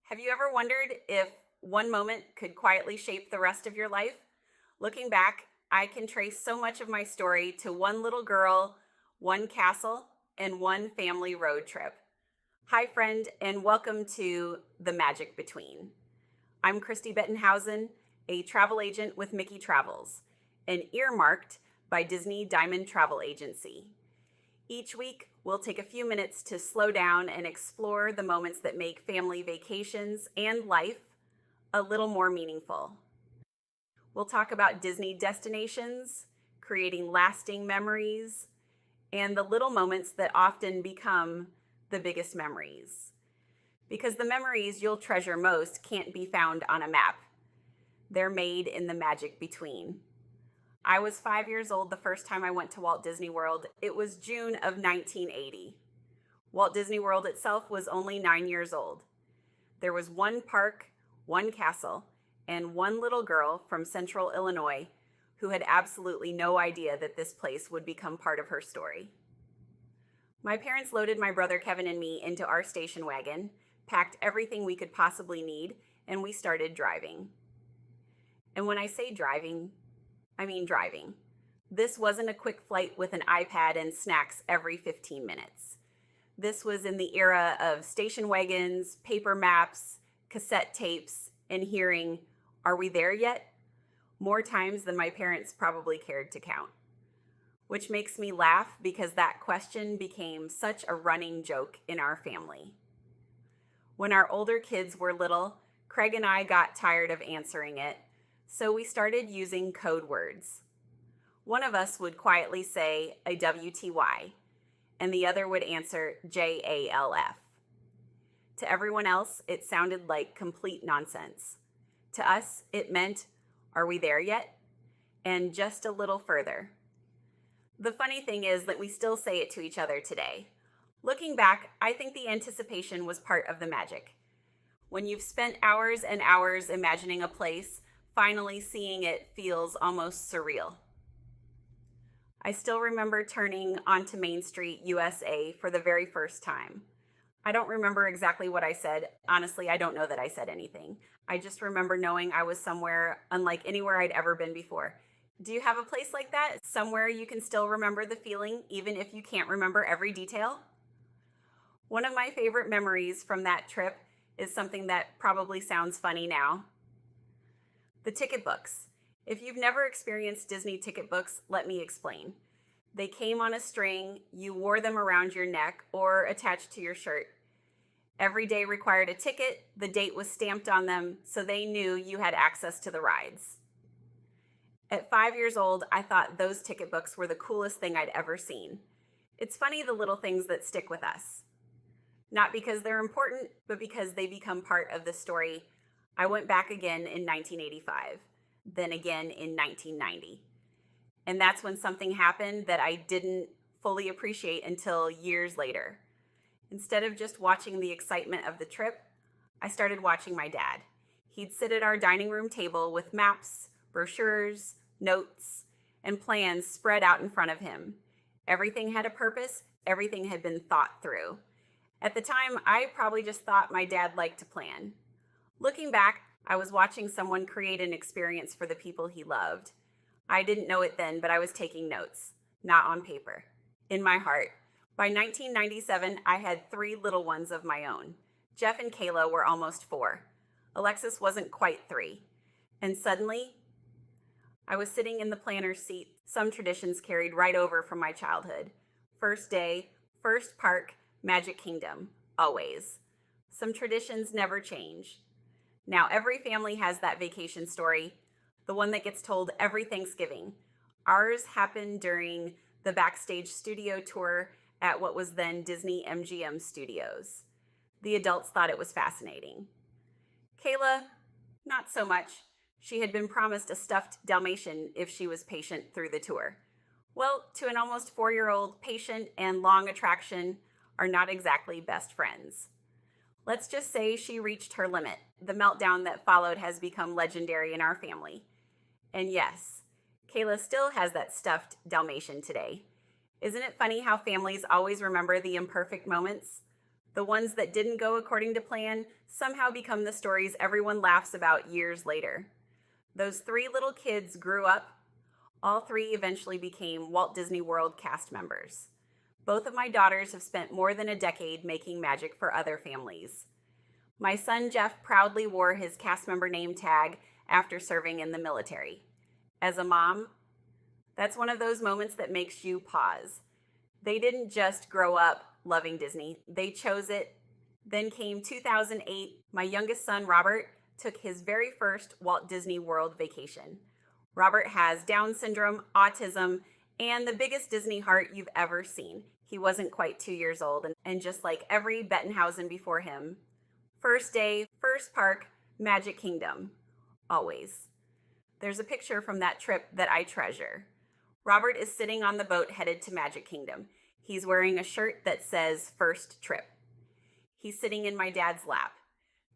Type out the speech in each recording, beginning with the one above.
Have you ever wondered if one moment could quietly shape the rest of your life? Looking back, I can trace so much of my story to one little girl, one castle, and one family road trip. Hi, friend, and welcome to The Magic Between. I'm Christy Bettenhausen, a travel agent with Mickey Travels, and earmarked by Disney Diamond Travel Agency. Each week, we'll take a few minutes to slow down and explore the moments that make family vacations and life a little more meaningful. We'll talk about Disney destinations, creating lasting memories, and the little moments that often become the biggest memories. Because the memories you'll treasure most can't be found on a map, they're made in the magic between. I was 5 years old the first time I went to Walt Disney World. It was June of 1980. Walt Disney World itself was only 9 years old. There was one park, one castle, and one little girl from central Illinois who had absolutely no idea that this place would become part of her story. My parents loaded my brother Kevin and me into our station wagon, packed everything we could possibly need, and we started driving. And when I say driving, I mean driving. This wasn't a quick flight with an iPad and snacks every 15 minutes. This was in the era of station wagons, paper maps, cassette tapes, and hearing, "Are we there yet?" more times than my parents probably cared to count. Which makes me laugh because that question became such a running joke in our family. When our older kids were little, Craig and I got tired of answering it, so we started using code words. One of us would quietly say a WTY, and the other would answer JALF. To everyone else, it sounded like complete nonsense. To us, it meant, "Are we there yet?" and just a little further. The funny thing is that we still say it to each other today. Looking back, I think the anticipation was part of the magic. When you've spent hours and hours imagining a place, finally seeing it feels almost surreal. I still remember turning onto Main Street, USA for the very first time. I don't remember exactly what I said. Honestly, I don't know that I said anything. I just remember knowing I was somewhere unlike anywhere I'd ever been before. Do you have a place like that? Somewhere you can still remember the feeling, even if you can't remember every detail? One of my favorite memories from that trip is something that probably sounds funny now. The ticket books. If you've never experienced Disney ticket books, let me explain. They came on a string, you wore them around your neck or attached to your shirt. Every day required a ticket, the date was stamped on them, so they knew you had access to the rides. At 5 years old, I thought those ticket books were the coolest thing I'd ever seen. It's funny the little things that stick with us. Not because they're important, but because they become part of the story. I went back again in 1985, then again in 1990. And that's when something happened that I didn't fully appreciate until years later. Instead of just watching the excitement of the trip, I started watching my dad. He'd sit at our dining room table with maps, brochures, notes, and plans spread out in front of him. Everything had a purpose, everything had been thought through. At the time, I probably just thought my dad liked to plan. Looking back, I was watching someone create an experience for the people he loved. I didn't know it then, but I was taking notes, not on paper, in my heart. By 1997, I had 3 little ones of my own. Jeff and Kayla were almost 4. Alexis wasn't quite 3. And suddenly, I was sitting in the planner's seat, some traditions carried right over from my childhood. First day, first park, Magic Kingdom, always. Some traditions never change. Now, every family has that vacation story, the one that gets told every Thanksgiving. Ours happened during the backstage studio tour at what was then Disney MGM Studios. The adults thought it was fascinating. Kayla, not so much. She had been promised a stuffed Dalmatian if she was patient through the tour. Well, to an almost 4-year-old, patient and long attraction are not exactly best friends. Let's just say she reached her limit. The meltdown that followed has become legendary in our family. And yes, Kayla still has that stuffed Dalmatian today. Isn't it funny how families always remember the imperfect moments? The ones that didn't go according to plan somehow become the stories everyone laughs about years later. Those three little kids grew up. All three eventually became Walt Disney World cast members. Both of my daughters have spent more than a decade making magic for other families. My son Jeff proudly wore his cast member name tag after serving in the military. As a mom, that's one of those moments that makes you pause. They didn't just grow up loving Disney, they chose it. Then came 2008. My youngest son, Robert, took his very first Walt Disney World vacation. Robert has Down syndrome, autism, and the biggest Disney heart you've ever seen. He wasn't quite 2 years old, and just like every Bettenhausen before him, first day, first park, Magic Kingdom, always. There's a picture from that trip that I treasure. Robert is sitting on the boat headed to Magic Kingdom. He's wearing a shirt that says first trip. He's sitting in my dad's lap.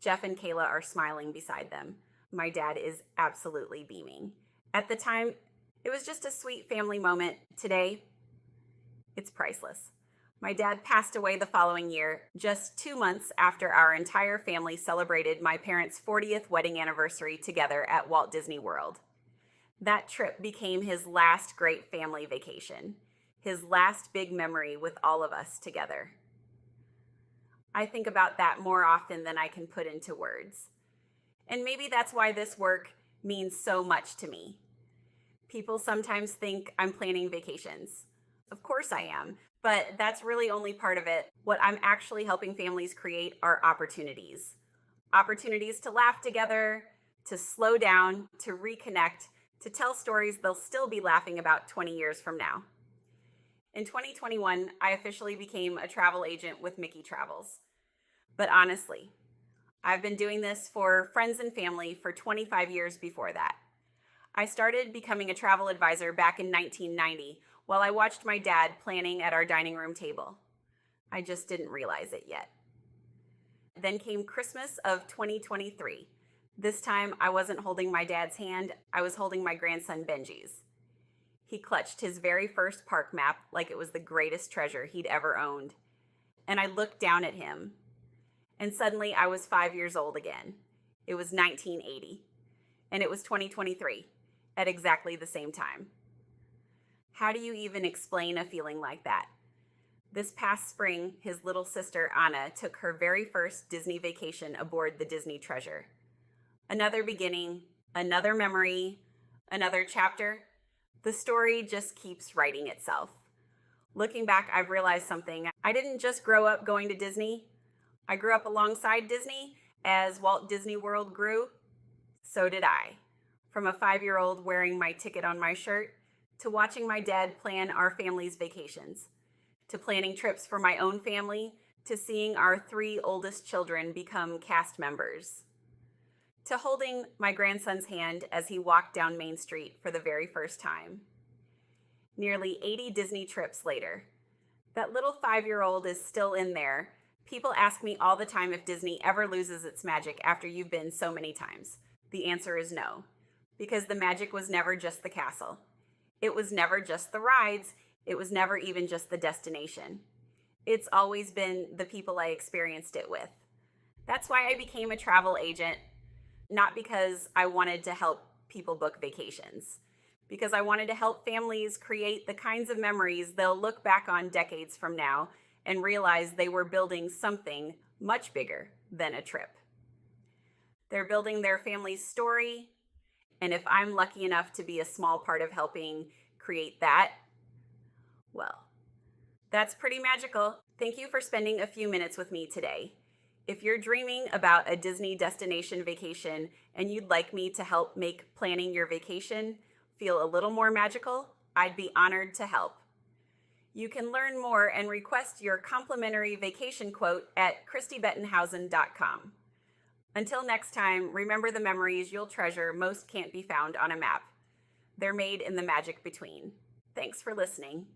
Jeff and Kayla are smiling beside them. My dad is absolutely beaming. At the time, it was just a sweet family moment. Today, it's priceless. My dad passed away the following year, just 2 months after our entire family celebrated my parents' 40th wedding anniversary together at Walt Disney World. That trip became his last great family vacation, his last big memory with all of us together. I think about that more often than I can put into words. And maybe that's why this work means so much to me. People sometimes think I'm planning vacations. Of course I am, but that's really only part of it. What I'm actually helping families create are opportunities. Opportunities to laugh together, to slow down, to reconnect, to tell stories they'll still be laughing about 20 years from now. In 2021, I officially became a travel agent with Mickey Travels. But honestly, I've been doing this for friends and family for 25 years before that. I started becoming a travel advisor back in 1990 while I watched my dad planning at our dining room table. I just didn't realize it yet. Then came Christmas of 2023. This time, I wasn't holding my dad's hand, I was holding my grandson Benji's. He clutched his very first park map like it was the greatest treasure he'd ever owned. And I looked down at him, and suddenly I was 5 years old again. It was 1980, and it was 2023 at exactly the same time. How do you even explain a feeling like that? This past spring, his little sister Anna took her very first Disney vacation aboard the Disney Treasure. Another beginning, another memory, another chapter. The story just keeps writing itself. Looking back, I've realized something. I didn't just grow up going to Disney. I grew up alongside Disney. As Walt Disney World grew, so did I. From a 5-year-old wearing my ticket on my shirt, to watching my dad plan our family's vacations, to planning trips for my own family, to seeing our 3 oldest children become cast members, to holding my grandson's hand as he walked down Main Street for the very first time. Nearly 80 Disney trips later, that little 5-year-old is still in there. People ask me all the time if Disney ever loses its magic after you've been so many times. The answer is no, because the magic was never just the castle. It was never just the rides. It was never even just the destination. It's always been the people I experienced it with. That's why I became a travel agent, not because I wanted to help people book vacations, because I wanted to help families create the kinds of memories they'll look back on decades from now and realize they were building something much bigger than a trip. They're building their family's story, and if I'm lucky enough to be a small part of helping create that, well, that's pretty magical. Thank you for spending a few minutes with me today. If you're dreaming about a Disney destination vacation and you'd like me to help make planning your vacation feel a little more magical, I'd be honored to help. You can learn more and request your complimentary vacation quote at christybettenhausen.com. Until next time, remember the memories you'll treasure most can't be found on a map. They're made in the magic between. Thanks for listening.